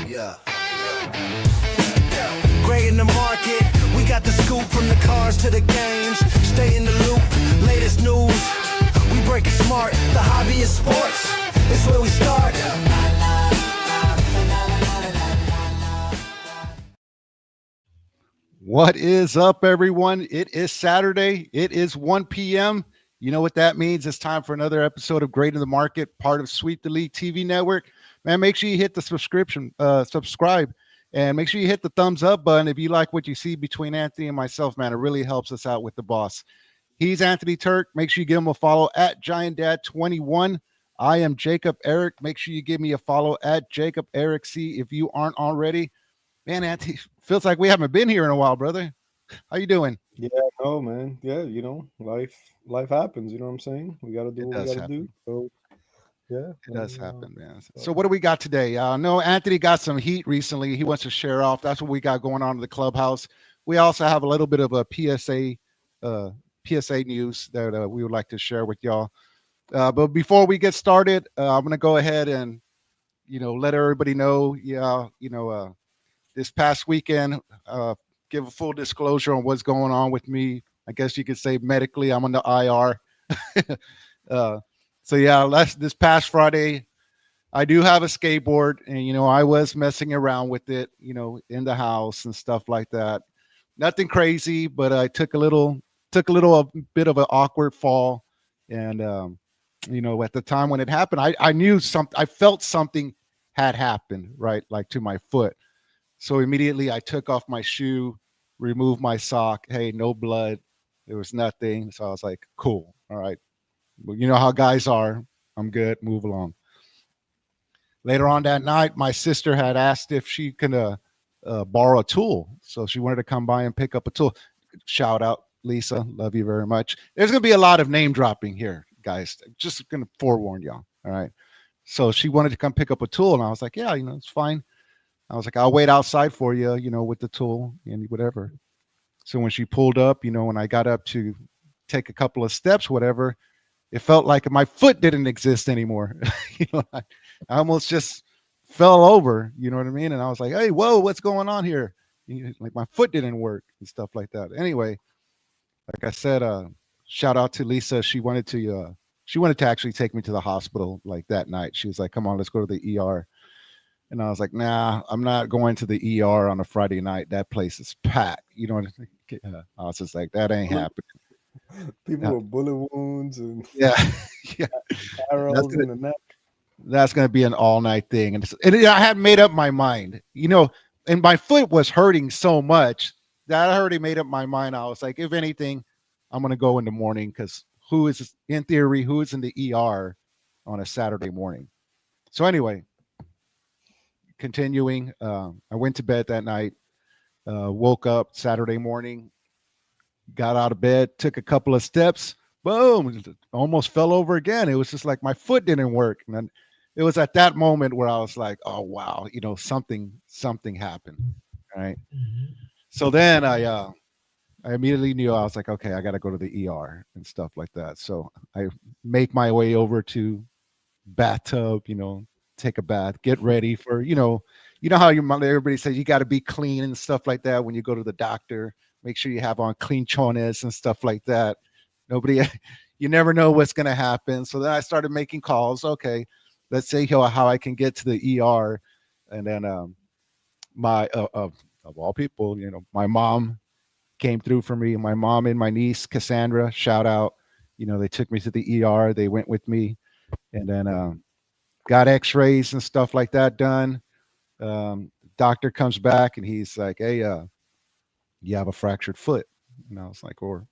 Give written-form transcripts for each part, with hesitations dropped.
Yeah. Great in the market. We got the scoop from the cars to the games. Stay in the loop. Latest news. We break it smart. The hobby is sports. It's where we start. What is up, everyone? It is Saturday. It is 1 p.m. You know what that means. It's time for another episode of Great in the Market, part of Sweep the League TV network. Man, make sure you hit the subscribe, and make sure you hit the thumbs up button if you like what you see between Anthony and myself, man. It really helps us out with the boss. He's Anthony Turk. Make sure you give him a follow at Giant Dad 21. I am Jacob Eric. Make sure you give me a follow at Jacob Eric C if you aren't already. Man, Anthony, feels like we haven't been here in a while, brother. How you doing? Yeah, no, man. Yeah, life happens. You know what I'm saying? We got to do It what we does got to do. happen. So, yeah, It does happen, man. So so, what do we got today? No, Anthony got some heat recently. He wants to share off. That's what we got going on in the clubhouse. We also have a little bit of a PSA news that we would like to share with y'all. But before we get started, I'm going to go ahead and, let everybody know, this past weekend, give a full disclosure on what's going on with me. I guess you could say medically, I'm on the IR. So yeah, this past Friday, I do have a skateboard, and I was messing around with it, in the house and stuff like that. Nothing crazy, but I took a bit of an awkward fall, and at the time when it happened, I knew something. I felt something had happened, right, like to my foot. So immediately I took off my shoe, removed my sock. Hey, no blood. There was nothing. So I was like, cool. All right. Well, you know how guys are. I'm good. Move along. Later on that night, my sister had asked if she could borrow a tool. So she wanted to come by and pick up a tool. Shout out, Lisa. Love you very much. There's going to be a lot of name dropping here, guys. Just going to forewarn y'all. All right. So she wanted to come pick up a tool. And I was like, yeah, it's fine. I was like, I'll wait outside for you, with the tool and whatever. So when she pulled up, when I got up to take a couple of steps, whatever, it felt like my foot didn't exist anymore. I almost just fell over, you know what I mean? And I was like, hey, whoa, what's going on here? Like my foot didn't work and stuff like that. Anyway, like I said, shout out to Lisa. She wanted to actually take me to the hospital like that night. She was like, come on, let's go to the ER. And I was like, nah, I'm not going to the ER on a Friday night. That place is packed. You know what I mean? I was just like, that ain't happening. people with bullet wounds and Yeah. Yeah. arrows in the neck. That's going to be an all night thing. And I had made up my mind, and my foot was hurting so much that I already made up my mind. I was like, if anything, I'm going to go in the morning because who is in the ER on a Saturday morning? So anyway, continuing, I went to bed that night, woke up Saturday morning, got out of bed, took a couple of steps, boom, almost fell over again. It was just like my foot didn't work. And then it was at that moment where I was like, oh, wow, something happened. Right. So then I immediately knew. I was like, okay, I got to go to the ER and stuff like that. So I make my way over to bathtub, take a bath, get ready for, how everybody says you got to be clean and stuff like that when you go to the doctor. Make sure you have on clean chones and stuff like that. You never know what's going to happen. So then I started making calls. Okay, let's say how I can get to the ER. And then my, of all people, my mom came through for me. My mom and my niece, Cassandra, shout out. They took me to the ER. They went with me. And then got x-rays and stuff like that done. Doctor comes back and he's like, hey, you have a fractured foot. And I was like, or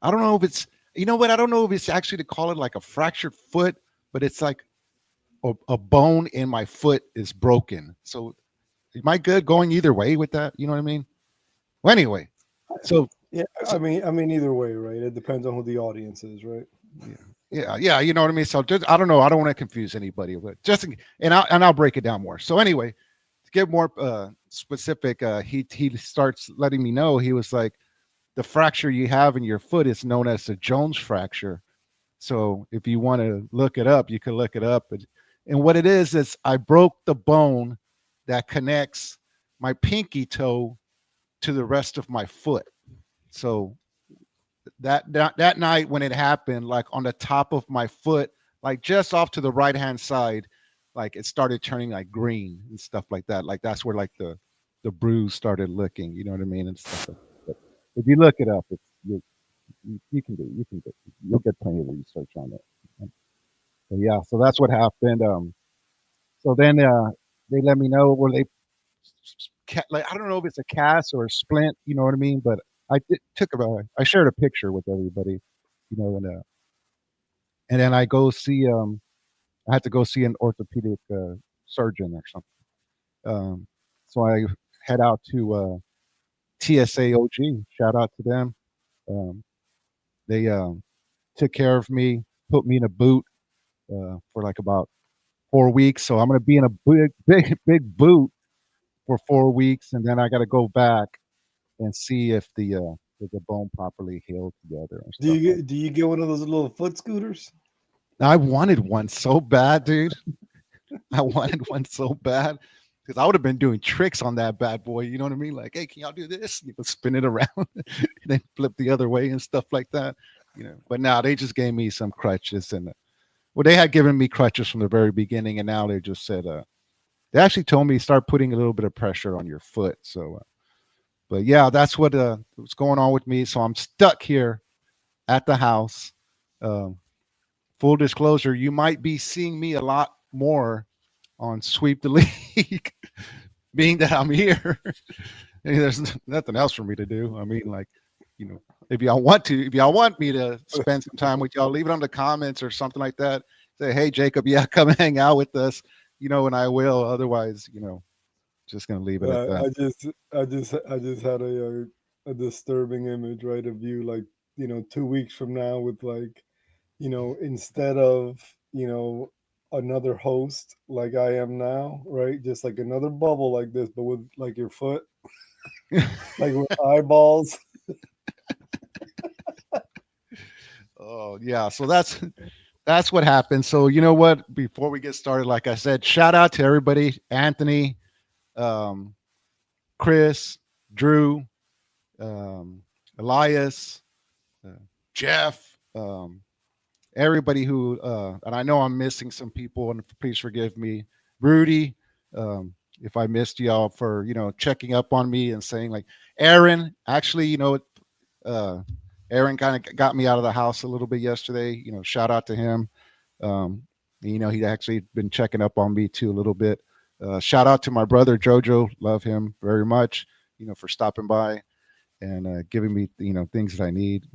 I don't know if it's, I don't know if it's actually to call it like a fractured foot, but it's like a bone in my foot is broken. So am I good going either way with that? You know what I mean? Well, anyway, so Yeah, I mean, either way, right? It depends on who the audience is, right? yeah, you know what I mean. So just, I don't know. I don't want to confuse anybody, but I'll break it down more. So anyway, to get more specific, he starts letting me know. He was like, the fracture you have in your foot is known as the Jones fracture. So if you want to look it up, you can look it up. And what it is I broke the bone that connects my pinky toe to the rest of my foot. So that night when it happened, like on the top of my foot, like just off to the right hand side, like it started turning like green and stuff like that. Like that's where like the bruise started looking. You know what I mean and stuff. Like that. But if you look it up, it's you can do you'll get plenty of research on it. But yeah, so that's what happened. So then they let me know where they like I don't know if it's a cast or a splint, you know what I mean? But I shared a picture with everybody, you know, and then I had to go see an orthopedic surgeon or something. So I head out to TSAOG. Shout out to them. Um, they took care of me, put me in a boot for like about 4 weeks. So I'm gonna be in a big boot for 4 weeks, and then I got to go back and see if the bone properly healed together and stuff like. Do you get one of those little foot scooters? I wanted one so bad, dude. I wanted one so bad because I would have been doing tricks on that bad boy. You know what I mean? Like, hey, can y'all do this? You know, spin it around and then flip the other way and stuff like that. You know, but now they just gave me some crutches and well, they had given me crutches from the very beginning, and now they just said they actually told me start putting a little bit of pressure on your foot. So, but yeah, that's what's going on with me. So I'm stuck here at the house. Um, Full disclosure, you might be seeing me a lot more on Sweep the League, being that I'm here. There's nothing else for me to do. I mean, like, you know, if y'all want me to spend some time with y'all, leave it on the comments or something like that. Say, hey, Jacob, yeah, come hang out with us, you know, and I will. Otherwise, you know, just gonna leave it at that. I just had a disturbing image, right, of you, like, 2 weeks from now with, like, instead of, another host like I am now, right, just like another bubble like this, but with like your foot, like with eyeballs. Oh yeah, so that's what happened. So you know what? Before we get started, like I said, shout out to everybody: Anthony, um, Chris, Drew, Elias, uh, Jeff, everybody who, and I know I'm missing some people, and please forgive me, Rudy, if I missed y'all for checking up on me and saying like Aaron. Actually, uh, Aaron kind of got me out of the house a little bit yesterday. Shout out to him. Um, he actually been checking up on me too a little bit. Shout out to my brother Jojo. Love him very much. For stopping by and giving me things that I need.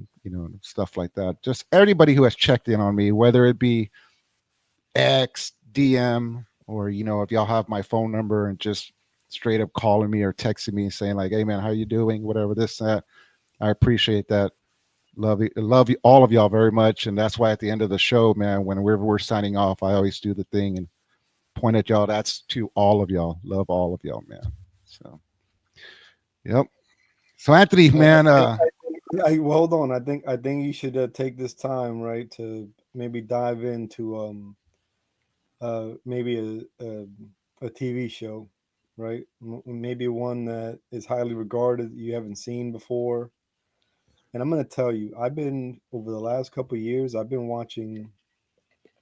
Stuff like that. Just everybody who has checked in on me, whether it be X, DM, or if y'all have my phone number and just straight up calling me or texting me saying like, "Hey man, how you doing?" Whatever this that. I appreciate that. Love you, all of y'all very much, and that's why at the end of the show, man, when we're signing off, I always do the thing and point at y'all. That's to all of y'all. Love all of y'all, man. So, yep. So Anthony, man, Well, hold on. I think you should take this time, right, to maybe dive into maybe a TV show, right? Maybe one that is highly regarded that you haven't seen before. And I'm gonna tell you, I've been over the last couple of years, I've been watching,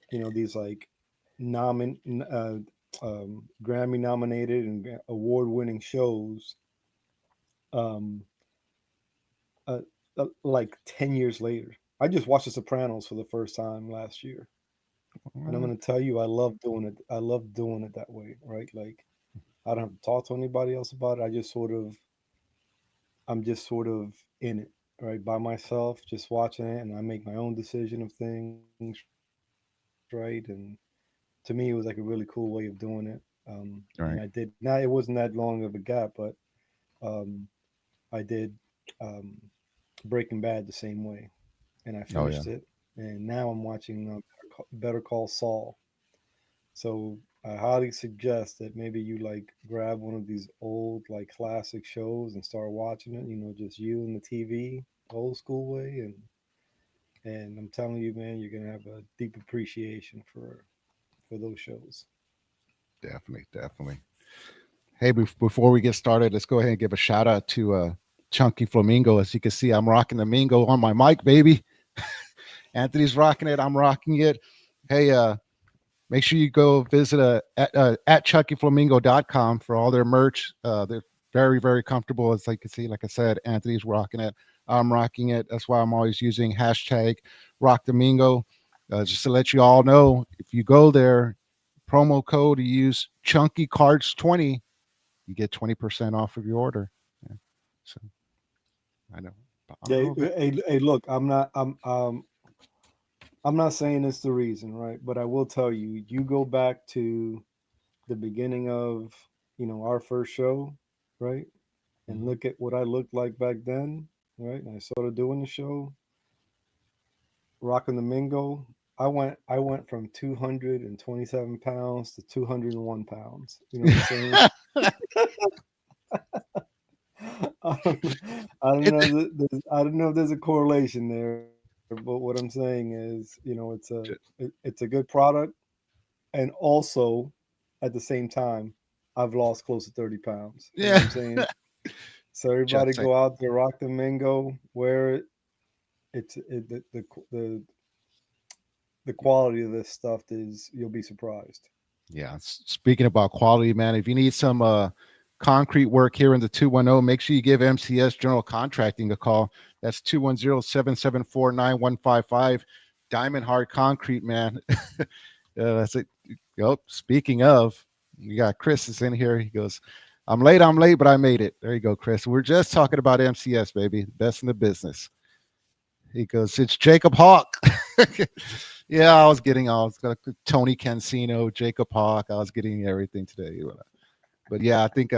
these like nomin Grammy nominated and award winning shows, um, uh, like 10 years later. I just watched The Sopranos for the first time last year, and I'm gonna tell you, I love doing it. I love doing it that way, right? Like I don't have to talk to anybody else about it. I'm just sort of in it, right, by myself, just watching it, and I make my own decision of things, right? And to me, it was like a really cool way of doing it. And I right. did not. It wasn't that long of a gap, but um, I did um, Breaking Bad the same way, and I Oh yeah. finished it. And now I'm watching Better Call Saul. So I highly suggest that maybe you like grab one of these old like classic shows and start watching it. Just you and the TV, old school way, and I'm telling you, man, you're gonna have a deep appreciation for those shows. Definitely, definitely. Hey, before we get started, let's go ahead and give a shout out to Chunky Flamingo. As you can see, I'm rocking the Mingo on my mic, baby. Anthony's rocking it. I'm rocking it. Hey, make sure you go visit at chuckyflamingo.com for all their merch. They're very, very comfortable. As you can see, like I said, Anthony's rocking it. I'm rocking it. That's why I'm always using hashtag rock the Mingo. Just to let you all know, if you go there, promo code, you use chunky cards 20, you get 20% off of your order. Yeah. So I know. I don't Yeah, know if it, hey, look, I'm not saying it's the reason, right? But I will tell you, you go back to the beginning of, our first show, right? And Mhm. look at what I looked like back then, right? And I started doing the show, rocking the Mingo. I went from 227 pounds to 201 pounds. You know what I'm saying? I don't, I don't It, know. I don't know if there's a correlation there, but what I'm saying is, it's a good product, and also at the same time, I've lost close to 30 pounds. You know what yeah. I'm saying? So everybody Just saying. go out there, rock the Mingo, wear it. The the quality of this stuff is, you'll be surprised. Yeah. Speaking about quality, man, if you need some concrete work here in the 210, make sure you give MCS General Contracting a call. That's 210-774-9155. Diamond Hard Concrete, man. That's it. Yep. Speaking of, we got Chris is in here. He goes, I'm late, but I made it. There you go, Chris. We're just talking about MCS, baby. Best in the business. He goes, it's Jacob Hawk. Yeah, I was got Tony Cancino, Jacob Hawk. I was getting everything today. But yeah, I think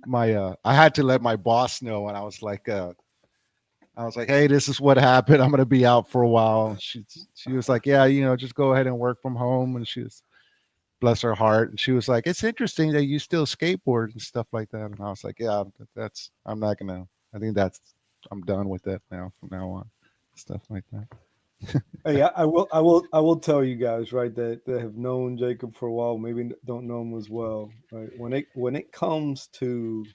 my I had to let my boss know, and I was like, hey, this is what happened. I'm gonna be out for a while. She was like, yeah, just go ahead and work from home. And she was, bless her heart, and she was like, it's interesting that you still skateboard and stuff like that. And I was like, yeah, that's I'm not gonna. I think I'm done with that now from now on, stuff like that. Hey, I will tell you guys, right, that have known Jacob for a while, maybe don't know him as well, right? When it comes to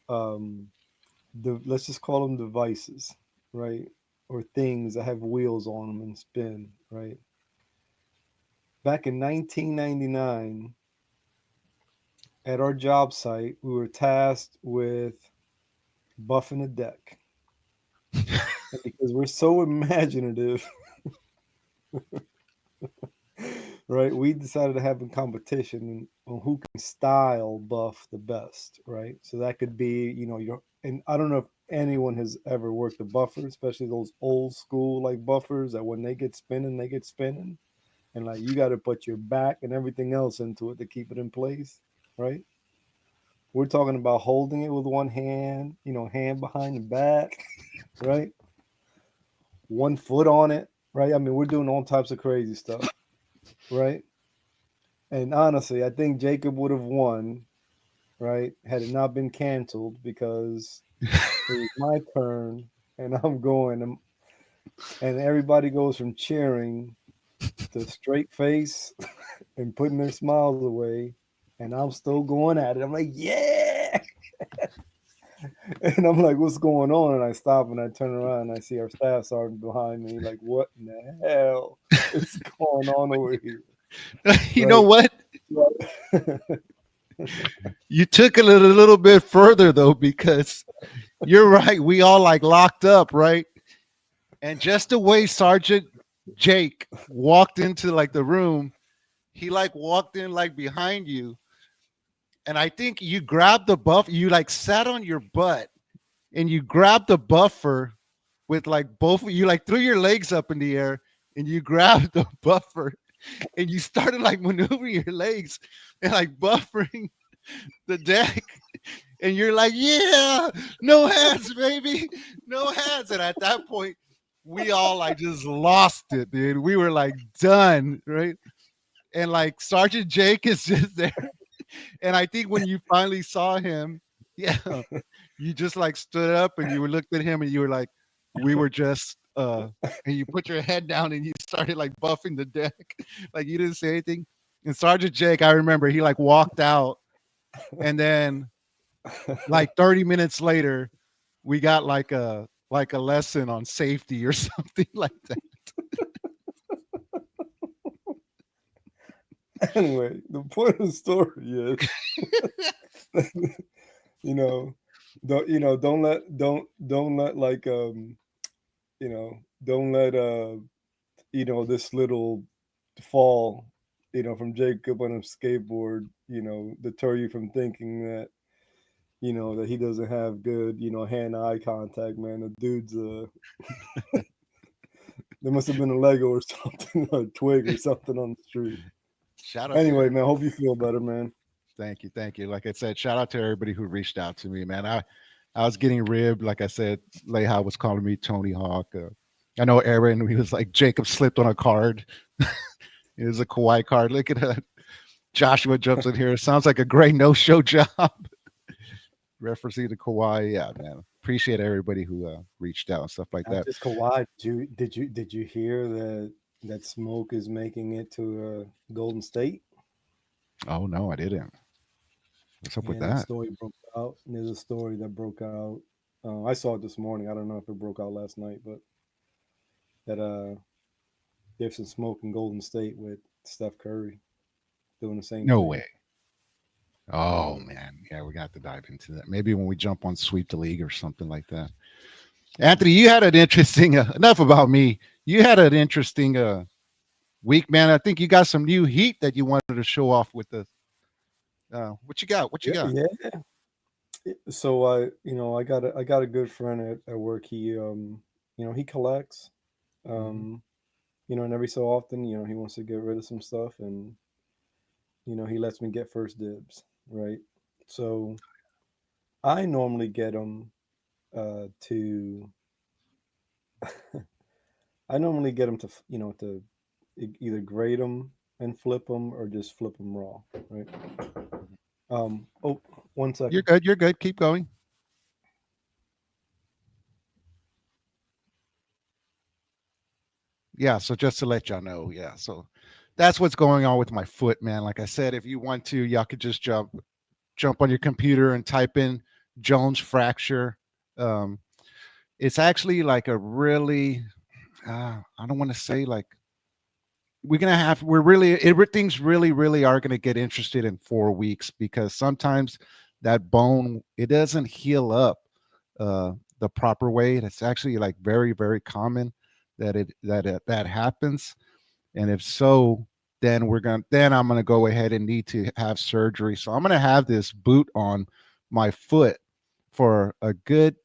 let's just call them devices, right, or things that have wheels on them and spin, right? Back in 1999, at our job site, we were tasked with buffing a deck, and because we're so imaginative, right? We decided to have a competition on who can style buff the best, right? So that could be, and I don't know if anyone has ever worked a buffer, especially those old school like buffers that when they get spinning, and like you got to put your back and everything else into it to keep it in place, right? We're talking about holding it with one hand, hand behind the back, right? 1 foot on it, right? I mean, we're doing all types of crazy stuff, right? And honestly, I think Jacob would have won, right, had it not been canceled because it was my turn and I'm going, and everybody goes from cheering to straight face and putting their smiles away, and I'm still going at it. I'm like, yeah. And I'm like, what's going on? And I stop and I turn around and I see our staff sergeant behind me, like, what in the hell is going on over here? You know Right. what? Right. You took it a little bit further though, because you're right. We all like locked up, right? And just the way Sergeant Jake walked into like the room, he like walked in like behind you, and I think you grabbed the buff. You like sat on your butt and you grabbed the buffer with like both. You like threw your legs up in the air and you grabbed the buffer and you started like maneuvering your legs and like buffering the deck. And you're like, yeah, no hands, baby, no hands. And at that point, we all like just lost it, dude. We were like done, right? And like Sergeant Jake is just there. And I think when you finally saw him, yeah, you just like stood up and you looked at him and you were like, we were just and you put your head down and you started like buffing the deck. Like you didn't say anything. And Sergeant Jake, I remember he like walked out and then like 30 minutes later, we got like a lesson on safety or something like that. Anyway, the point of the story is, you know, don't let like you know, don't let this little fall, from Jacob on a skateboard, deter you from thinking that, that he doesn't have good, hand-eye contact, man. The dude's there must have been a Lego or something, or a twig or something on the street. Shout out to Anyway, man, hope you feel better, man. thank you, thank you. Like I said, shout out to everybody who reached out to me, man. I was getting ribbed, like I said. Leha was calling me Tony Hawk. I know Aaron. He was like Jacob slipped on a card. It was a Kawhi card. Look at that. Joshua jumps in here. Sounds like a great no-show job. Referencing to Kawhi, yeah, man. Appreciate everybody who reached out and stuff like Not that. just Kawhi. Did you hear that Smoke is making it to Golden State? Oh no, I didn't. What's up with And that that? story broke out. There's a story that broke out. I saw it this morning. I don't know if it broke out last night, but that there's some smoke in Golden State with Steph Curry doing the same No thing. way. Oh Yeah. man, yeah, we got to dive into that. Maybe when we jump on Sweep the League or something like that. Anthony, you had an interesting. Enough about me. You had an interesting week, man. I think you got some new heat that you wanted to show off with the. What you got? What you Yeah, got? yeah. So I got a good friend at work. He collects. Mhm. Um, and every so often, he wants to get rid of some stuff, and he lets me get first dibs, right? So I normally get him to I normally get them to either grate them and flip them, or just flip them raw, right? Oh, one You're second. good. You're good. Keep going. Yeah. So just to let y'all know, yeah. So that's what's going on with my foot, man. Like I said, if you want to, y'all could just jump on your computer and type in Jones fracture. Um, it's actually like a really, I don't want to say like we're really things really are gonna get interested in 4 weeks, because sometimes that bone, it doesn't heal up uh the proper way. It's actually like very common that happens. And if so, then I'm gonna go ahead and need to have surgery. So I'm gonna have this boot on my foot for a good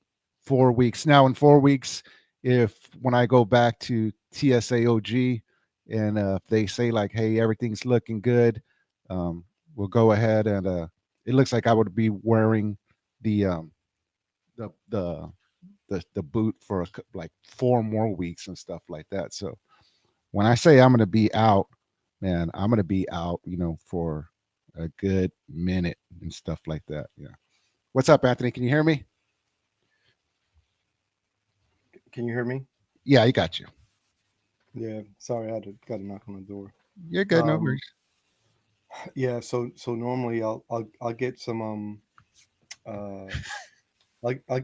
4 weeks. Now, in 4 weeks, if when I go back to TSAOG and if they say like, "Hey, everything's looking good," we'll go ahead and it looks like I would be wearing the the the the boot for like 4 more weeks and stuff like that. So when I say I'm going to be out, man, I'm going to be out, for a good minute and stuff like that. Yeah. What's up, Anthony? Can you hear me? Can you hear me? Yeah, I got you. Yeah. Sorry, I got to knock on the door. You're good. No Um, worries. yeah. So normally I'll get some uh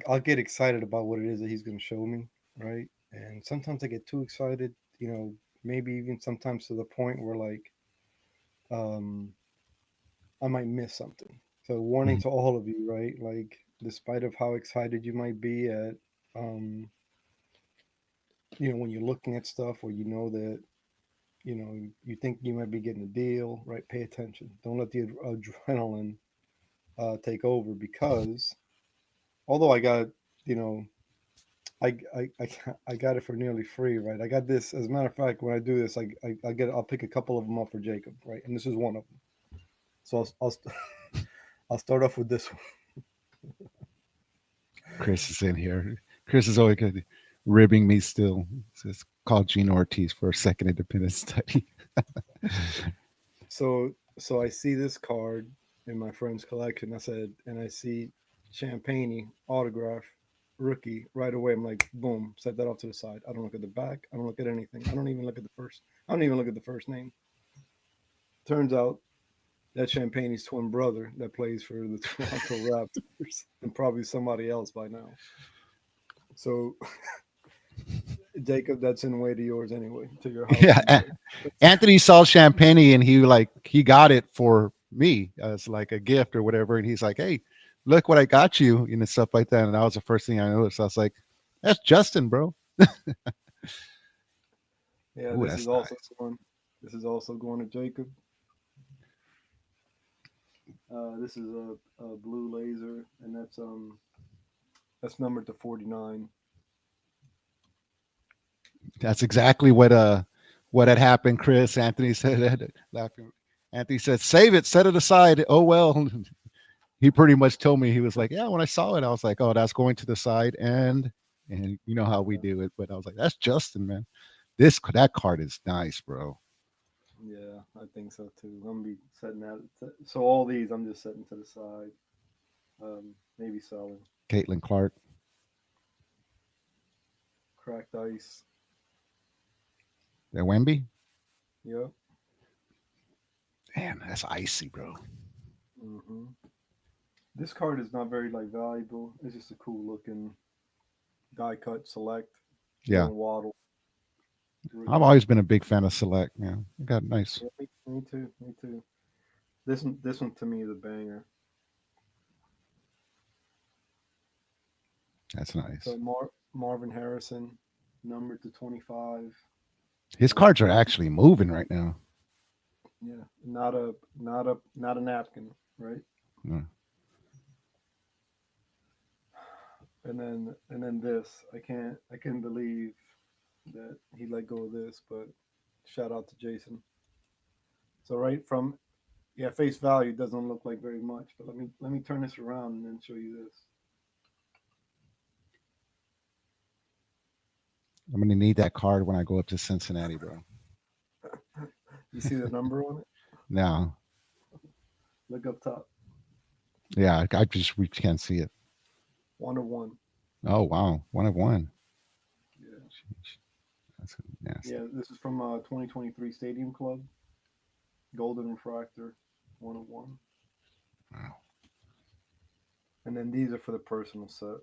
I'll get excited about what it is that he's going to show me, right? And sometimes I get too excited, maybe even sometimes to the point where like um I might miss something. So warning Mhm. to all of you, right? Like, despite of how excited you might be at, um, when you're looking at stuff, or that, you think you might be getting a deal, right? Pay attention. Don't let the adrenaline take over, because although I got, you know, I got it for nearly free, right? I got this. As a matter of fact, when I do this, I'll pick a couple of them up for Jacob, right? And this is one of them. So I'll start off with this one. Chris is in here. Chris is always good, ribbing me still. Says call Gino Ortiz for a second independent study. So I see this card in my friend's collection. And I see Champagne autograph rookie right away. I'm like, boom, set that off to the side. I don't look at the back. I don't look at anything. I don't even look at the first. I don't even look at the first name. Turns out That's Champagne's twin brother that plays for the Toronto Raptors and probably somebody else by now. So, Jacob, that's in way to yours anyway, to your house Yeah. anyway. Anthony saw champagne and he got it for me as like a gift or whatever. And he's like, "Hey, look what I got you," and stuff like that. And that was the first thing I noticed. I was like, "That's Justin, bro." Yeah, Ooh, that's nice. This is also going to Jacob. This is a blue laser, and that's numbered to 49. That's exactly what had happened, Chris. Anthony said that laughing. Anthony said, "Save it, set it aside." Oh well. He pretty much told me, he was like, "Yeah, when I saw it, I was like, oh, that's going to the side," and you know how we Yeah, do it. But I was like, "That's Justin, man. That card is nice, bro." yeah, I think so too. I'm gonna be setting that. So all these, I'm just setting to the side. Maybe selling. Caitlin Clark. Cracked ice. That Wemby. Yep. Man, that's icy, bro. hmm This card is not very like valuable. It's just a cool looking die cut select. Yeah. Waddle I've rookie. always been a big fan of Select, man. It got nice. Yeah, me too. Me too. This one to me is a banger. That's nice. So Marvin Harrison, numbered to 25. His cards are actually moving right now. Yeah, not a napkin, right? Mm. And then this, I can't believe that he let go of this, but shout out to Jason. So right from yeah, face value doesn't look like very much, but let me turn this around and then show you this. I'm gonna need that card when I go up to Cincinnati, bro. You see the number on it? Now, Look up top. yeah, I just we can't see it. 101. Oh wow, 1 of 1. Yeah. Sheesh. That's nasty. Yeah, this is from 2023 Stadium Club. Golden Refractor, 101. Wow. And then these are for the personal set.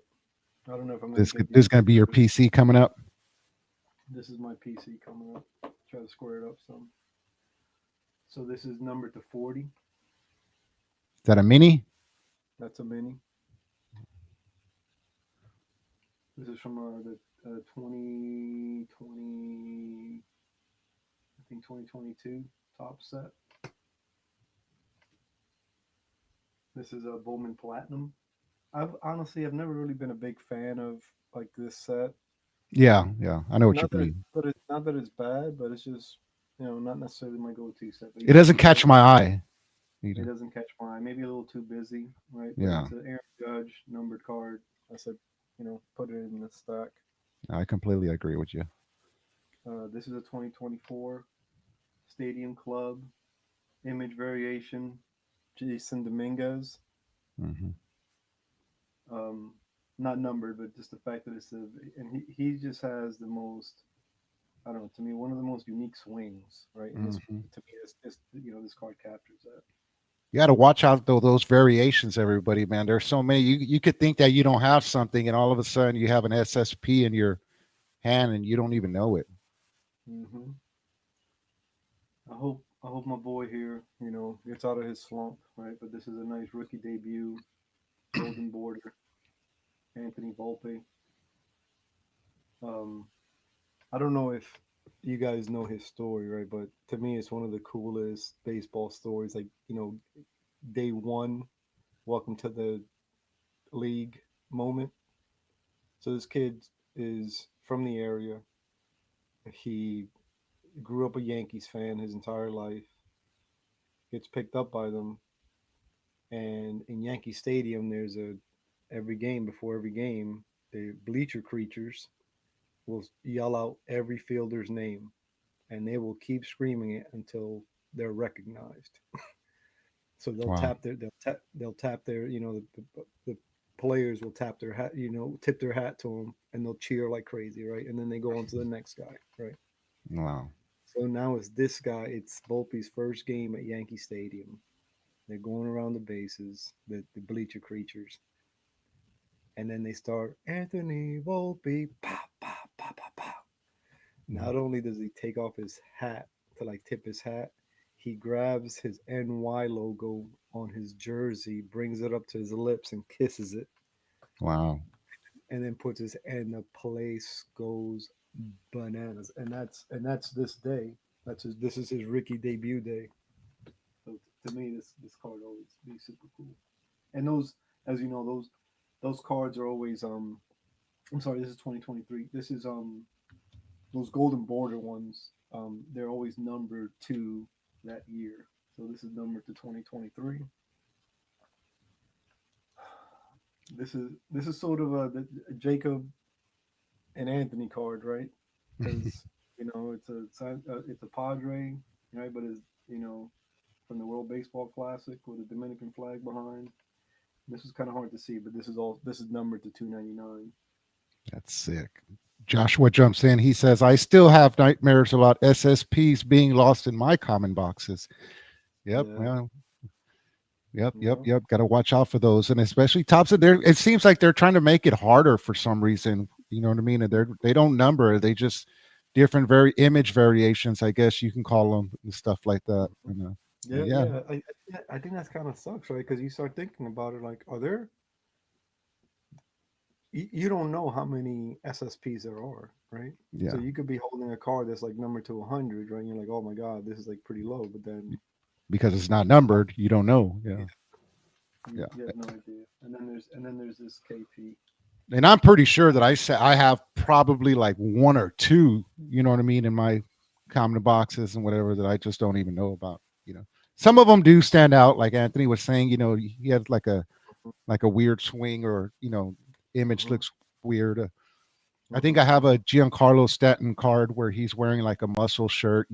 I don't know if I'm going This to get this is these. gonna be your PC coming up. This is my PC coming up. Try to square it up some. So this is numbered to 40. Is that a mini? That's a mini. This is from the 2020, I think 2022 top set. This is a Bowman Platinum. I've never really been a big fan of like this set. Yeah, yeah. I know what you Not that it, mean. but it's not that it's bad, but it's just not necessarily my go-to set. But It you doesn't see here, catch my eye it either. doesn't catch my eye. Maybe a little too busy, right? But Yeah, it's an Aaron Judge numbered card. I said, put it in the stack. I completely agree with you. This is a 2024 Stadium Club image variation. Jason Dominguez. Hmm. Um, Not numbered, but just the fact that and he just has the most, I don't know, to me, one of the most unique swings, right? And this, Hmm. to me, this card captures that. You got to watch out though those variations, everybody, man. There's so many. You could think that you don't have something, and all of a sudden you have an SSP in your hand, and you don't even know it. hmm I hope my boy here, gets out of his slump, right? But this is a nice rookie debut, golden border, Anthony Volpe. Um, I don't know if you guys know his story, right? But to me, it's one of the coolest baseball stories. Like, day one, welcome to the league moment. So this kid is from the area. He grew up a Yankees fan his entire life. Gets picked up by them, and in Yankee Stadium, there's a every game before every game, the bleacher creatures will yell out every fielder's name, and they will keep screaming it until they're recognized. So Wow. they'll tap their the players will tap their hat, tip their hat to them, and they'll cheer like crazy, right? And then they go on to the next guy, right? Wow. So now it's this guy. It's Volpe's first game at Yankee Stadium. They're going around the bases, the bleacher creatures, and then they start Anthony Volpe, pow, pow, pow, pow, pow. Not only does he take off his hat to like tip his hat, he grabs his NY logo on his jersey, brings it up to his lips, and kisses it, Wow. and then puts his, and the place goes bananas. And that's this day. This is his Ricky debut day. So to me, this card always be super cool. And those, as you know, those cards are always I'm sorry, this is 2023. This is those golden border ones. They're always numbered to that year. So this is numbered to 2023. This is sort of the Jacob and Anthony card, right? Because it's a Padre, right? But it's from the World Baseball Classic with a Dominican flag behind. This is kind of hard to see, but this is numbered to 299. That's sick. Joshua jumps in. He says, I still have nightmares about SSPs being lost in my common boxes. Yep. Yeah, Well, yep, yep, yeah. yep. Got to watch out for those, and especially tops. There, it seems like they're trying to make it harder for some reason. You know what I mean? And they don't number. They just different very image variations, I guess you can call them, and stuff like that. Yeah, Yeah, yeah. I think that's kind of sucks, right? Because you start thinking about it, like, are there? You don't know how many SSPs there are, right? So yeah. you could be holding a card that's like number to 100, right? And you're like, oh my god, this is like pretty low. But then Because it's not numbered, you don't know. Yeah, you yeah. have no idea. And then there's this KP. And I'm pretty sure that I say I have probably like one or two. You know what I mean in my common boxes and whatever that I just don't even know about. Some of them do stand out, like Anthony was saying. He has like a weird swing, or image Mm-hmm. looks weird. I think I Mm-hmm. have a Giancarlo Stanton card where he's wearing like a muscle shirt.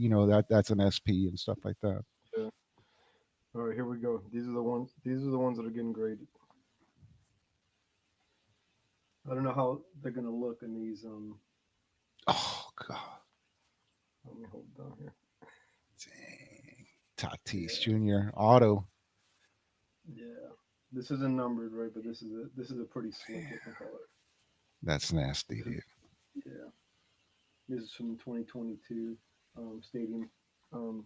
That's an SP and stuff like that. Yeah. All right, here we go. These are the ones. These are the ones that are getting graded. I don't know how they're gonna look in these. Oh God, Let me hold down here. dang. Tatis Yeah, Jr. Auto. yeah. This isn't numbered, right? But this is a pretty slick looking color. That's nasty, This is dude. yeah. This is from the 2022 Stadium um,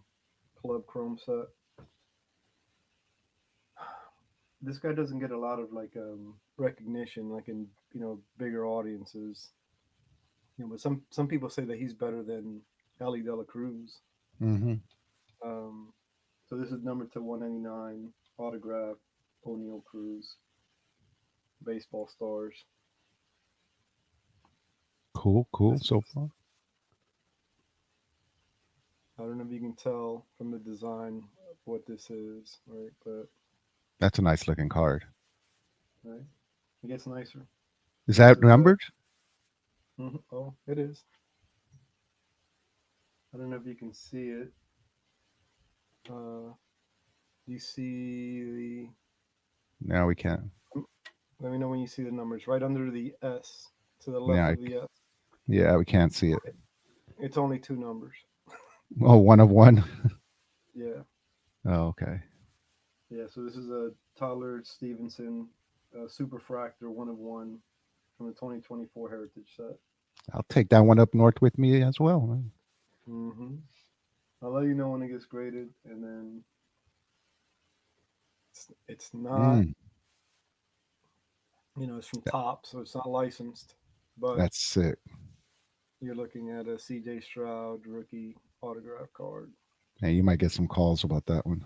Club Chrome set. This guy doesn't get a lot of like recognition, like in bigger audiences. But some people say that he's better than Ellie De La Cruz. Hmm. Um, so this is number to 199 autograph O'Neill Cruz baseball stars. Cool, cool This so is far. I don't know if you can tell from the design of what this is, right? But That's a nice looking card. right, it gets nicer. Is This that is a numbered? oh, it is. I don't know if you can see it. Uh, you see No, we can't. let me know when you see the numbers right under the S to the left Yeah, of the S. yeah, we can't see it. It's only two numbers. Oh, one of one. Yeah, Oh, okay. yeah. So this is a Tyler Stevenson Superfractor 1 of 1 from the 2024 Heritage set. I'll take that one up north with me as well. Mm-hmm. I'll let you know when it gets graded, and then it's not Mm, it's from Top, so it's not licensed, but that's sick. you're looking at a C.J. Stroud rookie autograph card. Hey, you might get some calls about that one.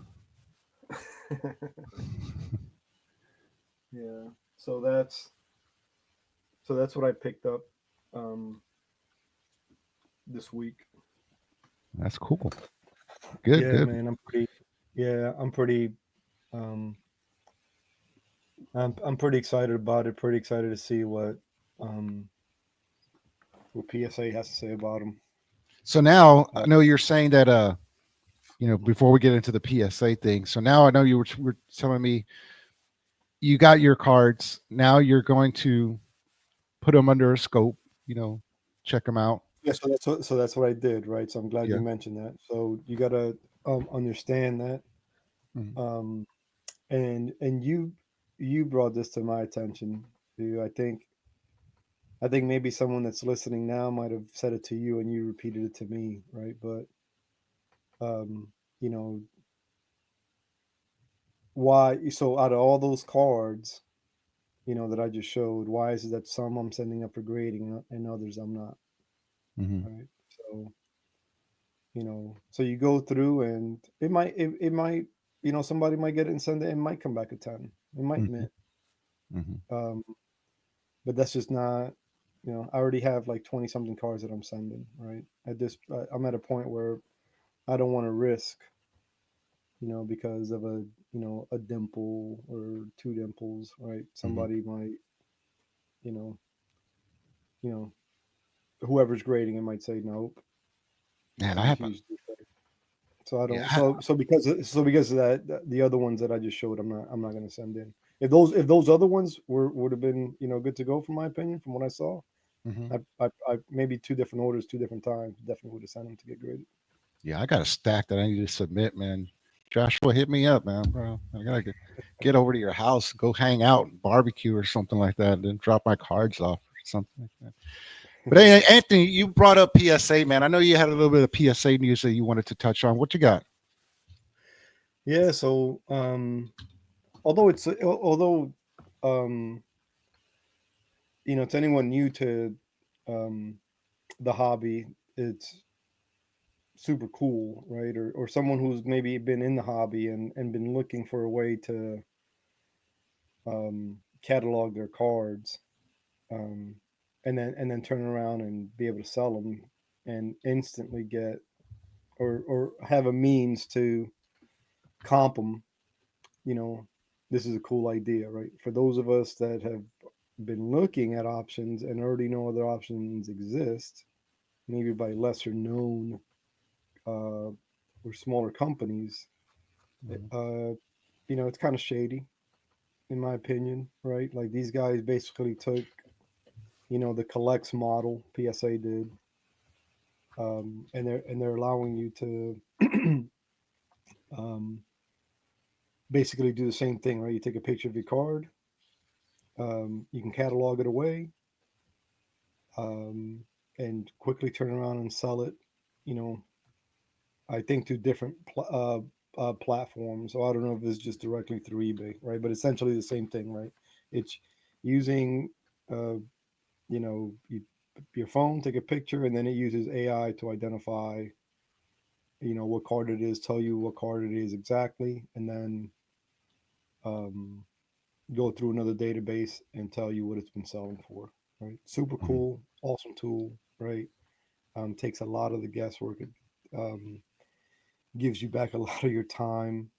Yeah. So that's what I picked up um, this week. That's cool. Good, Yeah, good. man. I'm pretty. Um, I'm pretty excited about it. Pretty excited to see um, what PSA has to say about him. So now Uh, I know you're saying that before we get into the PSA thing. So now I know were telling me you got your cards. Now you're going to put them under a scope, you know, check them out. yeah. So that's what I did, right? So I'm glad Yeah. you mentioned that. So you gotta understand that. Mhm. Um, and you brought this to my attention. Too. I think maybe someone that's listening now might have said it to you and you repeated it to me, right? But um, you know, why? So out of all those cards, that I just showed, why is it that some I'm sending up for grading and others I'm not, Hmm. right? So so you go through and it might somebody might get it and send it and might come back a 10. It might Hmm. mint. Hmm. Um, but that's just not. I already have like 20 something cards that I'm sending, right? I'm at a point where I don't want to risk, because of a dimple or two dimples, right? Hmm. Somebody might, you know, you know, whoever's grading it might say nope. Man, I He's have a he's defect. So I don't. yeah. So because of that, the other ones that I just showed, I'm not going to send in. If those other ones would have been good to go, from my opinion, from what I saw, Hmm. I maybe two different orders, two different times, definitely would have sent them to get graded. Yeah, I got a stack that I need to submit, man. Joshua, hit me up, man, bro. I gotta get over to your house, go hang out, barbecue or something like that, and then drop my cards off or something like that. But hey, Anthony, you brought up PSA, man. I know you had a little bit of PSA news that you wanted to touch on. What you got? Yeah. So although um to anyone new to um the hobby, it's super cool, right? Or someone who's maybe been in the hobby and been looking for a way to catalog their cards, um, and then turn around and be able to sell them and instantly get or have a means to comp them. You know, this is a cool idea, right? For those of us that have been looking at options and already know other options exist, maybe by lesser known or smaller companies, Mhm. uh, it's kind of shady, in my opinion, right? Like these guys basically took, the collects model PSA did, and they're allowing you to um, basically do the same thing, right? You take a picture of your card, you can catalog it away, um, and quickly turn around and sell it. You know, I think to different platforms. So I don't know if it's just directly through eBay, right? But essentially the same thing, right? It's using, uh, you, your phone, take a picture, and then it uses AI to identify, what card it is, tell you what card it is exactly, and then um, go through another database and tell you what it's been selling for, right? Super Mhm. cool, awesome tool, right? Takes a lot of the guesswork. It um, gives you back a lot of your time.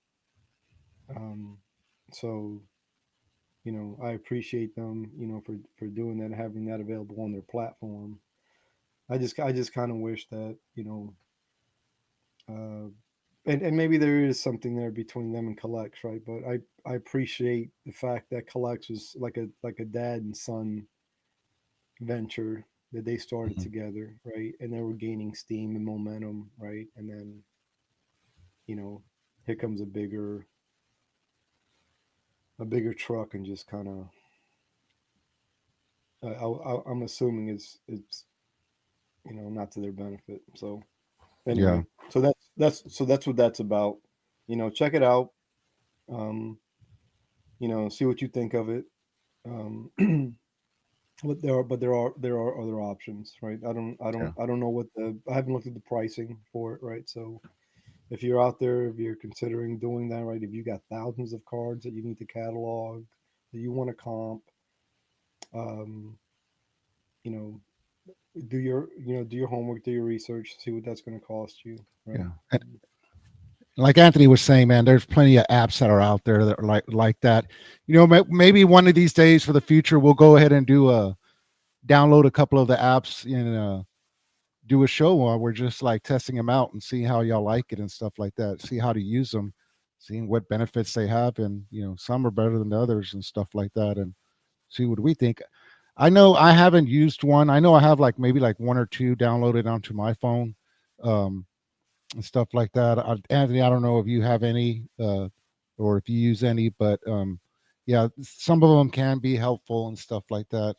Um, so I appreciate them, for doing that and having that available on their platform. I just kind of wish that uh, and maybe there is something there between them and Collects, right? But I appreciate the fact that Collects was like a dad and son venture that they started Mhm. together, right? And they were gaining steam and momentum, right? And then you know here comes a bigger truck and just kind of I'm assuming it's not to their benefit. So Yeah. anyway, so that's what that's about. Check it out. Um, see what you think of it. Um, but there are other options, right? I don't I Yeah. don't I don't know I haven't looked at the pricing for it, right? So if you're out there, if you're considering doing that, right? If you got thousands of cards that you need to catalog, that you want to comp, um, you know, do your homework, do your research, see what that's going to cost you, right? Yeah. And like Anthony was saying, man, there's plenty of apps that are out there that are like that. Maybe one of these days for the future, we'll go ahead and download a couple of the apps and do a show while we're just like testing them out and see how y'all like it and stuff like that. See how to use them, seeing what benefits they have, and some are better than others and stuff like that, and see what we think. I know I haven't used one. I know I have like maybe like one or two downloaded onto my phone, um, and stuff like that. Anthony, I don't know if you have any. or if you use any. But yeah, some of them can be helpful and stuff like that.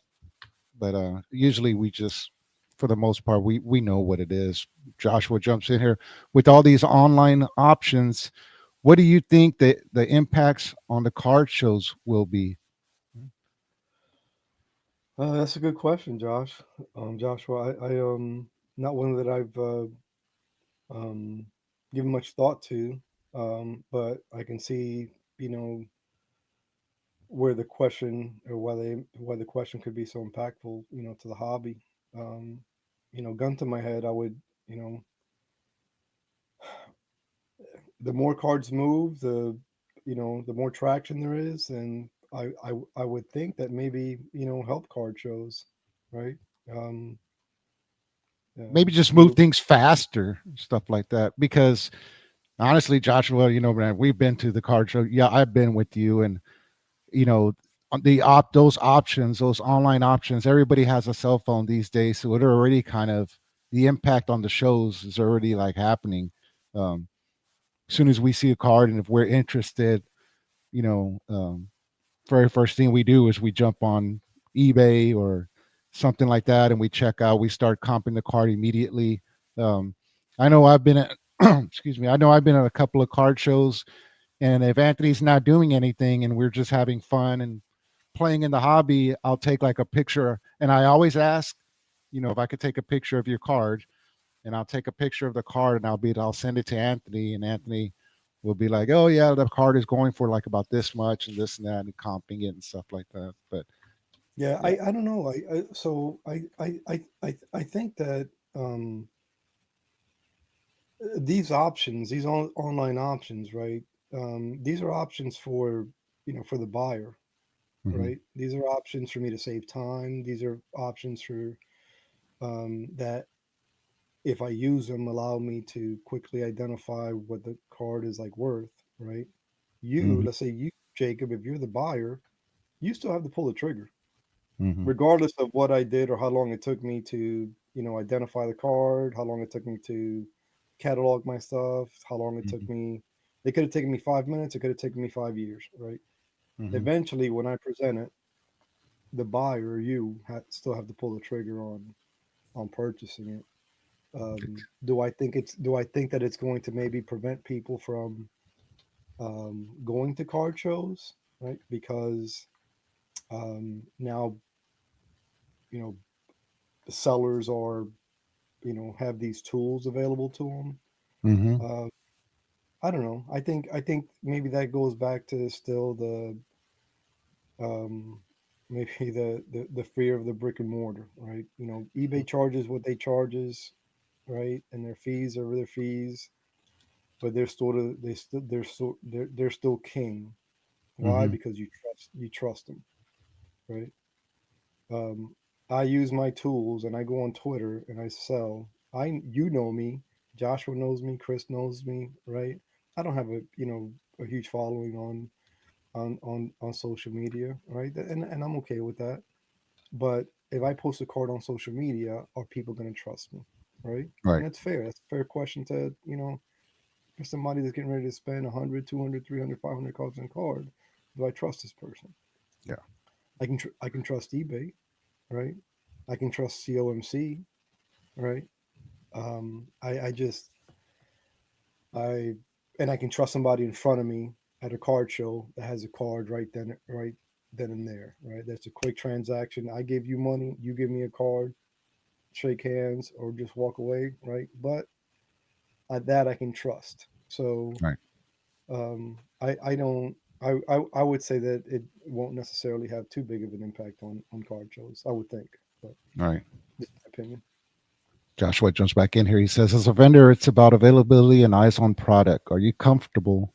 But usually we just, for the most part, we know what it is. Joshua jumps in here with all these online options. What do you think that the impacts on the card shows will be? That's a good question, Josh. Joshua, not one that I've um, given much thought to, but I can see, you know, where the question or why the question could be so impactful, you know, to the hobby. Um, gun to my head, I would, you know, the more cards move, the more traction there is, and I would think that maybe help card shows, right? Um, Maybe just move move. things faster, stuff like that. Because honestly, Joshua, man, we've been to the card show. Yeah, I've been with you, and you know, those options, those online options. Everybody has a cell phone these days, so it already kind of, the impact on the shows is already like happening. As soon as we see a card, and if we're interested, you know, very first thing we do is we jump on eBay or something like that, and we check out. We start comping the card immediately. Um, I know I've been at, excuse me. I know I've been at a couple of card shows, and if Anthony's not doing anything and we're just having fun and playing in the hobby, I'll take like a picture, and I always ask, if I could take a picture of your card, and I'll take a picture of the card, and I'll send it to Anthony, and Anthony will be like, "Oh yeah, the card is going for like about this much and this and that," and comping it and stuff like that. But Yeah, yeah. I don't know. I think that these options, these online options, right? These are options for for the buyer, Hmm. right? These are options for me to save time. These are options for that if I use them, allow me to quickly identify what the card is like worth, right? Hmm. Let's say you, Jacob, if you're the buyer, you still have to pull the trigger, Hmm. regardless of what I did or how long it took me to, identify the card, how long it took me to catalog my stuff, how long it took Hmm. me. It could have taken me 5 minutes. It could have taken me 5 years, right? Hmm. Eventually, when I present it, the buyer, still have to pull the trigger on purchasing it. Do I think that it's going to maybe prevent people from going to card shows, right? Because now you know the sellers are have these tools available to them. Hmm. Uh, I don't know. I think maybe that goes back to still the um, maybe the fear of the brick and mortar, right? eBay charges what they charges, right, and their fees are their fees, but they're still king. Why? Hmm. Because you trust them, right? Um, I use my tools and I go on Twitter and I sell. You know me, Joshua knows me, Chris knows me, right? I don't have a huge following on social media, right? And I'm okay with that. But if I post a card on social media, are people going to trust me, right? Right. And that's fair. That's a fair question to if somebody that's getting ready to spend 100, 200, 300, 500 cards on a card. Do I trust this person? Yeah. I can trust eBay, right? I can trust COMC, right? I just I and I can trust somebody in front of me at a card show that has a card right then and there, right? That's a quick transaction. I give you money, you give me a card, shake hands, or just walk away, right? But that I can trust. So Right. I don't. I would say that it won't necessarily have too big of an impact on card shows. I would think, but Right. just my opinion. Joshua jumps back in here. He says, as a vendor, it's about availability and eyes on product. Are you comfortable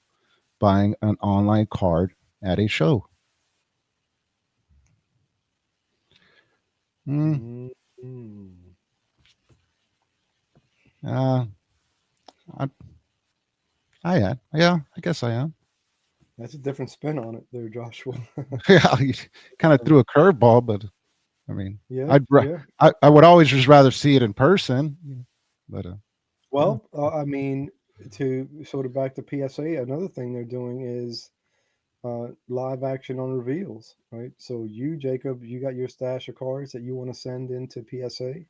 buying an online card at a show? Mm, Mm. uh, I, I am. Yeah, I guess I am. That's a different spin on it, there, Joshua. Yeah, you kind of Um, threw a curveball, but I mean, yeah, I'd ra- yeah. I would always just rather see it in person. But yeah. Well, I mean, to sort of back to PSA, another thing they're doing is live action on reveals, right? So you, Jacob, you got your stash of cards that you want to send into PSA,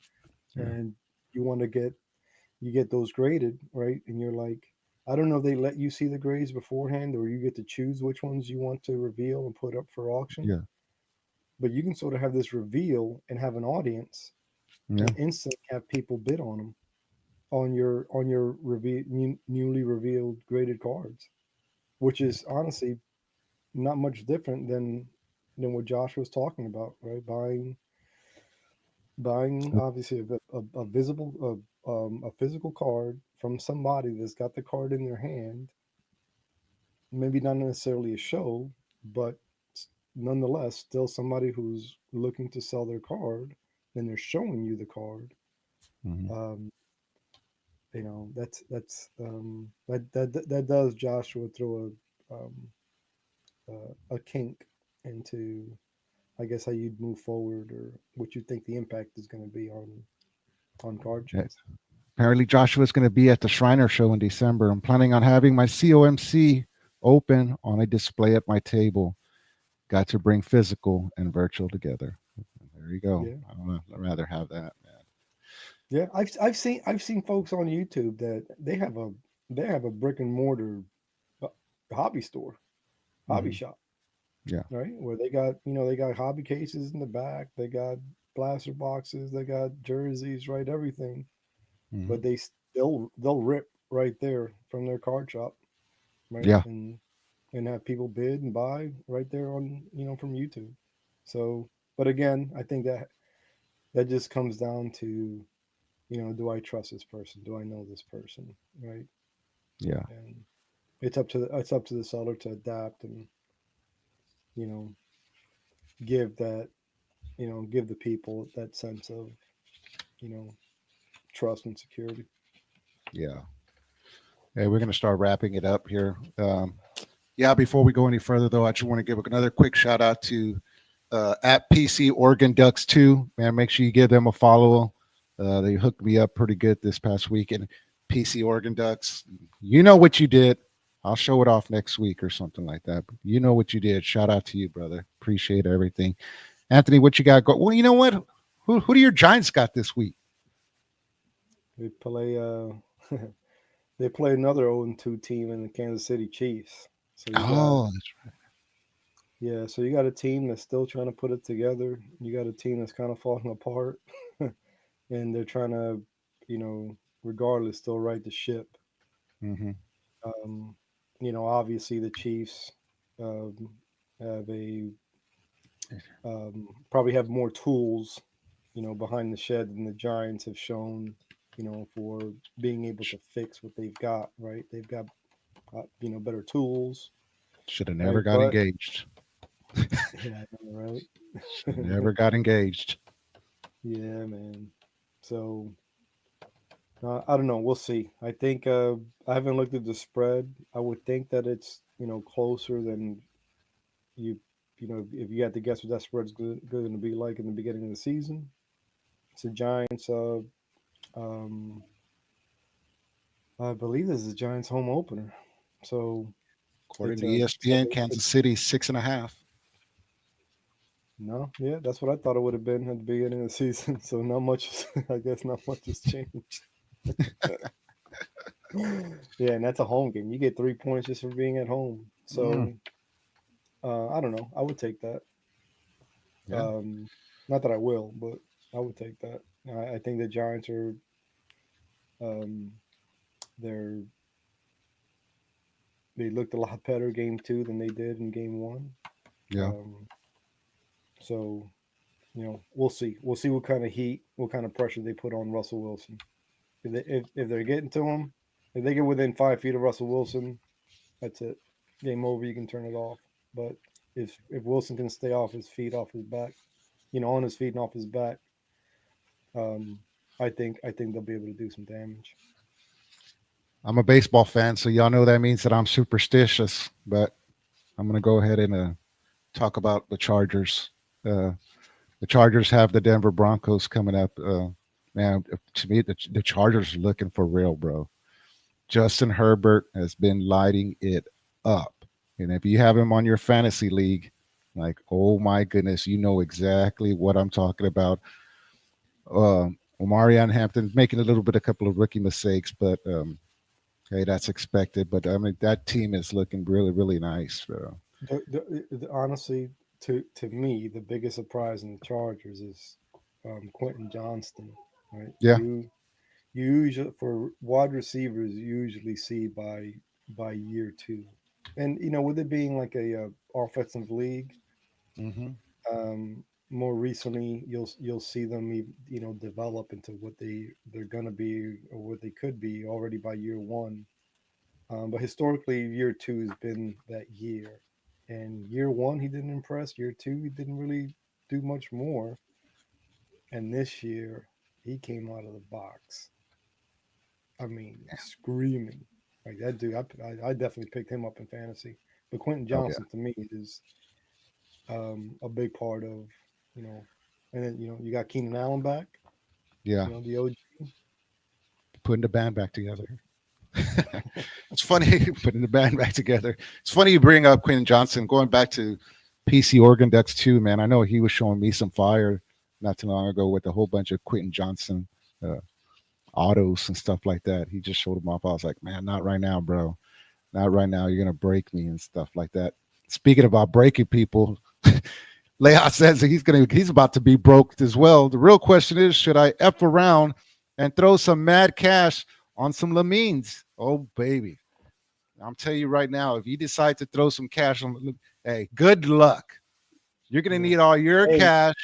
Yeah. and you want to get you get those graded, right? And you're like, I don't know if they let you see the grades beforehand, or you get to choose which ones you want to reveal and put up for auction. Yeah. But you can sort of have this reveal and have an audience, Yeah. and instantly have people bid on them on your newly revealed graded cards, which is honestly not much different than what Josh was talking about, right? Buying obviously a visible a physical card from somebody that's got the card in their hand, maybe not necessarily a show, but nonetheless still somebody who's looking to sell their card, and they're showing you the card. Mm-hmm. um, that does, Joshua, throw a kink into, I guess, how you'd move forward, or what you think the impact is going to be on card Yeah. chase. Apparently, Joshua's going to be at the Shriner show in December. I'm planning on having my COMC open on a display at my table. Got to bring physical and virtual together. There you go. Yeah, I don't know. I'd rather have that, man. yeah. I've seen folks on YouTube that they have a brick and mortar uh, hobby store, hobby Hmm. shop, Yeah. right? Where they got hobby cases in the back, they got blaster boxes, they got jerseys, right? Everything, Hmm. but they'll rip right there from their card shop, right? Yeah. And have people bid and buy right there on, from YouTube. So, but again, I think that just comes down to, do I trust this person? Do I know this person, right? Yeah. And it's up to the seller to adapt and, you know give that, give the people that sense of, you know trust and security. Yeah. Hey, we're going to start wrapping it up here. Yeah. Before we go any further, though, I just want to give another quick shout out to at PC Oregon Ducks 2. Man, make sure you give them a follow. They hooked me up pretty good this past week. And PC Oregon Ducks, you know what you did. I'll show it off next week or something like that. But you know what you did. Shout out to you, brother. Appreciate everything. Anthony, what you got? Well, you know what? Who do your Giants got this week? They play they play another 0-2 team in the Kansas City Chiefs. So you got Oh, yeah, so you got a team that's still trying to put it together. You got a team that's kind of falling apart, and they're trying to, regardless, still right the ship. mm-hmm. Um, obviously the Chiefs um, have probably have more tools, behind the shed than the Giants have shown, for being able to fix what they've got. Right, they've got better tools. Should have never Right, got but engaged. yeah, I know, Should have right. never got engaged. Yeah, man. So I don't know. We'll see. I think I haven't looked at the spread. I would think that it's closer than you if you had to guess what that spread's going to be like in the beginning of the season. It's the Giants. Um, I believe this is the Giants' home opener. So According it's to a ESPN, Kansas City 6.5. no, yeah, that's what I thought it would have been at the beginning of the season. So not much. I guess not much has changed. Yeah, and that's a home game. You get 3 points just for being at home. Mm, So I don't know. I would take that. yeah, Um, Not that I will, but I would take that. I think the Giants are um, they're they looked a lot better game two than they did in game one. yeah. Um, so we'll see. We'll see what kind of heat, what kind of pressure they put on Russell Wilson. If they're getting to him, if they get within 5 feet of Russell Wilson, that's it. Game over. You can turn it off. But if Wilson can stay off his feet, off his back, on his feet and off his back, um, I think they'll be able to do some damage. I'm a baseball fan, so y'all know that means that I'm superstitious. But I'm gonna go ahead and talk about the Chargers. Uh, the Chargers have the Denver Broncos coming up. Man, to me, the Chargers are looking for real, bro. Justin Herbert has been lighting it up. And if you have him on your fantasy league, like, oh my goodness, you know exactly what I'm talking about. Omarion Hampton making a little bit, a couple of rookie mistakes, but hey, that's expected. But I mean, that team is looking really, really nice. Honestly, to me, the biggest surprise in the Chargers is Quentin Johnston. Right, Yeah. you usually for wide receivers you usually see by year two, and with it being like a offensive league, Hmm. more recently you'll see them develop into what they're gonna be or what they could be already by year one. But historically, year two has been that year. And year one, he didn't impress. Year two, he didn't really do much more. And this year, he came out of the box. I mean, screaming. Like that dude, I definitely picked him up in fantasy. But Quentin Oh yeah, Johnson, to me, is a big part of, you know, and then, you got Keenan Allen back, yeah. the OG. Putting the band back together. It's funny putting the band back together. It's funny you bring up Quentin Johnson. Going back to PC Organ Ducks too, man. I know he was showing me some fire not too long ago with a whole bunch of Quentin Johnson uh, autos and stuff like that. He just showed them off. I was like, man, not right now, bro. Not right now. You're gonna break me and stuff like that. Speaking about breaking people, Leah says that he's about to be broke as well. The real question is, should I f around and throw some mad cash on some Lamines? Oh baby, I'm telling you right now, if you decide to throw some cash on, hey, good luck. You're gonna Yeah. need all your Hey, cash.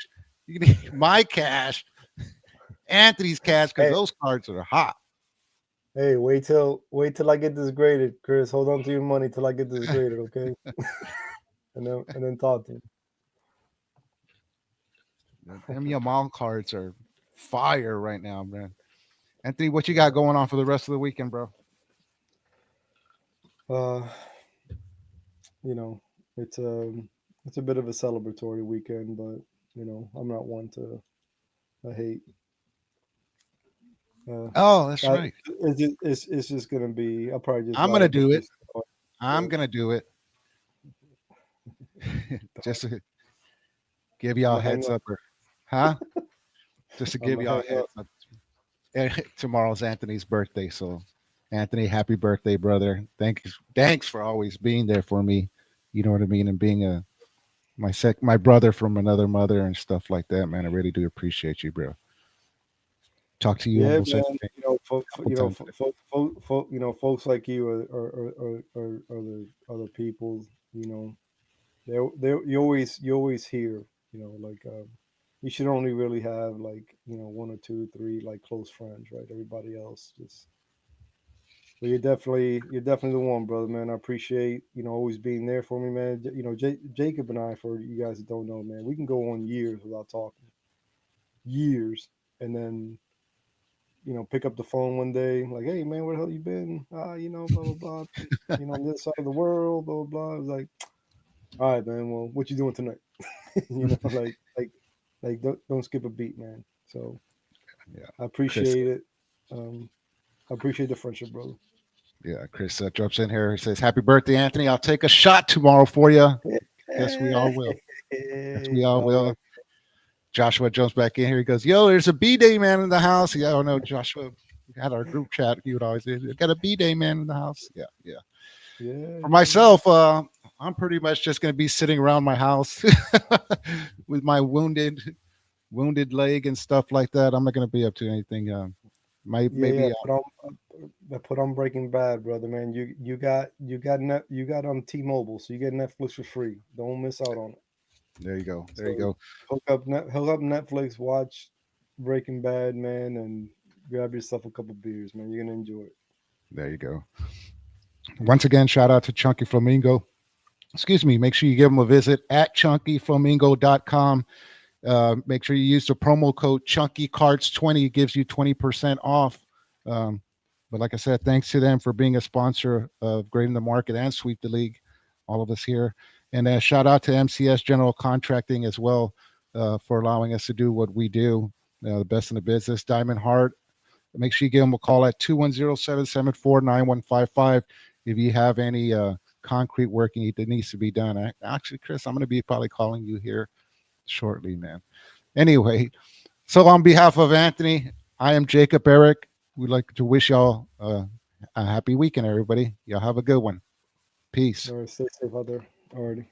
You need my cash, Anthony's cash, because hey, those cards are hot. hey, wait till I get this graded, Chris. Hold on to your money till I get this graded, okay? And then talk to me. Them Yamal cards are fire right now, man. Anthony, what you got Yeah. going on for the rest of the weekend, bro? Uh, you know, it's a bit of a celebratory weekend, but I'm not one to hate. Uh, Oh, that's I, right. it's just gonna be. I'll probably just I'm light gonna up a do few it. cigars. I'm But gonna do it. Just to give I'm y'all a gonna hang heads up. up, or huh? Just to I'm give gonna y'all hang a heads up. up. Tomorrow's Anthony's birthday, so Anthony, happy birthday, brother. Thanks for always being there for me. You know what I mean, and being my brother from another mother and stuff like that, man. I really do appreciate you, bro. Talk to you Yeah, almost every man. day, a couple times. Folks like you are the people. You know, you always hear. Like you should only really have like one or two, three like close friends, right? Everybody else just. But you're definitely the one, brother, man. I appreciate always being there for me, man. Jacob and I, for you guys that don't know, man, we can go on years without talking, years, and then pick up the phone one day, like, hey man, where the hell you been? Blah blah blah. On this side of the world, blah blah blah. I was like, all right, man. Well, what you doing tonight? Like don't skip a beat, man. So Yeah, I Chris. appreciate it. I appreciate the friendship, brother. Yeah, Chris jumps in here. He says, "Happy birthday, Anthony! I'll take a shot tomorrow for you." Guess we all will. Guess we all All will. right. Joshua jumps back in here. He goes, "Yo, there's a B day man in the house." Yeah, I don't know, Joshua. We had our group chat. He would always say, "Got a B day man in the house." Yeah, yeah. Yeah, For yeah, yeah. myself, I'm pretty much just going to be sitting around my house with my wounded leg and stuff like that. I'm not going to be up to anything. Yeah, yeah. Maybe Put on Breaking Bad, brother, man. You got on T-Mobile, so you get Netflix for free. Don't miss out on it. there you go. There you So go. hook up Netflix, watch Breaking Bad, man, and grab yourself a couple beers, man. You're gonna enjoy it. There you go. Once again, shout out to Chunky Flamingo. Excuse me. Make sure you give him a visit at chunkyflamingo.com. Make sure you use the promo code ChunkyCards20. It gives you 20% off. Um, but like I said, thanks to them for being a sponsor of Grading the Market and Sweep the League, all of us here. And shout out to MCS General Contracting as well for allowing us to do what we do. The best in the business, Diamond Heart. Make sure you give them a call at 210-774-9155 if you have any concrete work that needs to be done. Actually, Chris, I'm going to be probably calling you here shortly, man. Anyway, so on behalf of Anthony, I am Jacob Eric. We'd like to wish y'all a happy weekend, everybody. Y'all have a good one. Peace. All right, stay safe out there already.